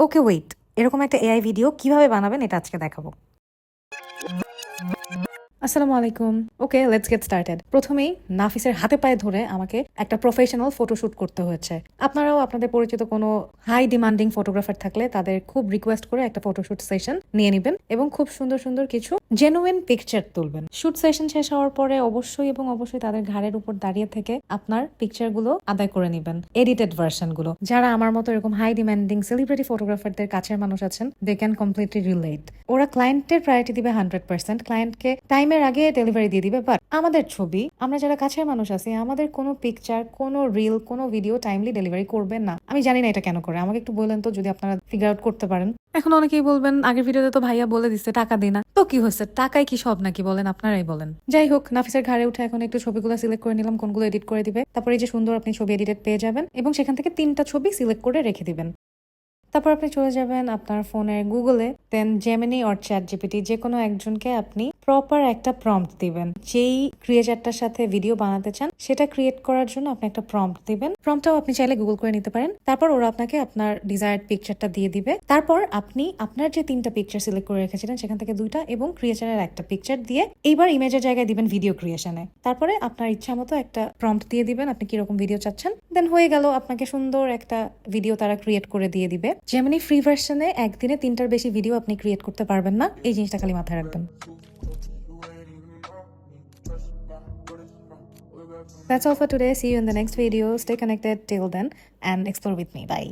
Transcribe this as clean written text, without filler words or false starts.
Okay wait, এরকম একটা AI video কিভাবে বানাবেন এটা আজকে দেখাবো। আসসালামু আলাইকুম। ওকে, লেটস গেট স্টার্টেড। প্রথমেই নাফিসের হাতে পায়ে ধরে আমাকে একটা প্রফেশনাল ফটোশুট করতে হয়েছে। আপনারাও আপনাদের পরিচিত কোনো হাই ডিমান্ডিং ফটোগ্রাফার থাকলে তাদের খুব রিকোয়েস্ট করে একটা ফটোশুট সেশন নিয়ে নেবেন এবং খুব সুন্দর সুন্দর কিছু জেনুইন পিকচার তুলবেন। শুট সেশন শেষ হওয়ার পরে অবশ্যই তাদের ঘাড়ের উপর দাঁড়িয়ে থেকে আপনার পিকচারগুলো আদায় করে নেবেন, এডিটেড ভার্সনগুলো। যারা আমার মতো এরকম হাই ডিমান্ডিং সেলিব্রিটি ফটোগ্রাফারদের কাছের মানুষ আছেন, দে ক্যান কমপ্লিটলি রিলেট। ওরা ক্লায়েন্টের প্রায়োরিটি দিবে 100%, ক্লায়েন্টকে টাইমের আগে ডেলিভারি দিয়ে দিবে। বাট আমাদের ছবি, আমরা যারা কাছের মানুষ আছি, আমাদের কোনো পিকচার, কোনো রিল, কোনো ভিডিও টাইমলি ডেলিভারি করবে না। আমি জানি না এটা কেন করে, আমাকে একটু বলেন তো, যদি আপনারা ফিগার আউট করতে পারেন। এখন অনেকেই বলবেন আগের ভিডিওতে তো ভাইয়া বলে দিচ্ছে টাকা দিই না, তো কি হচ্ছে, টাকায় কি সব নাকি? বলেন, আপনারাই বলেন। যাই হোক, নাফিসের ঘাড়ে উঠে এখন একটু ছবিগুলো সিলেক্ট করে নিলাম, কোনগুলো এডিট করে দিবে। তারপরে এই যে সুন্দর আপনি ছবি এডিটেড পেয়ে যাবেন এবং সেখান থেকে 3টা ছবি সিলেক্ট করে রেখে দিবেন। তারপর আপনি চলে যাবেন আপনার ফোনের গুগলে, দেন জেমিনি অর চ্যাট জিপিটি, যে কোনো একজনকে আপনি প্রপার একটা প্রম্পট দিবেন। যেই ক্রিয়েটারটার সাথে ভিডিও বানাতে চান সেটা ক্রিয়েট করার জন্য আপনি একটা প্রম্পট দিবেন। প্রম্পটটাও আপনি চাইলে গুগল করে নিতে পারেন। তারপর ওরা আপনাকে আপনার ডিজায়ার্ড পিকচারটা দিয়ে দিবে। তারপর আপনি আপনার যে 3টা পিকচার সিলেক্ট করে রেখেছিলেন সেখান থেকে 2টা এবং ক্রিয়েটারের একটা পিকচার দিয়ে এইবার ইমেজের জায়গায় দিবেন ভিডিও ক্রিয়েশনে। তারপরে আপনার ইচ্ছা মতো একটা প্রম্পট দিয়ে দিবেন, আপনি কিরকম ভিডিও চাচ্ছেন। দেন হয়ে গেল, আপনাকে সুন্দর একটা ভিডিও তারা ক্রিয়েট করে দিয়ে দিবে। যেমনি ফ্রি ভার্সনে একদিনে 3টার বেশি ভিডিও আপনি ক্রিয়েট করতে পারবেন না, এই জিনিসটা খালি মাথায় রাখবেন। That's all for today. See you in the next video. Stay connected till then and explore with me. Bye.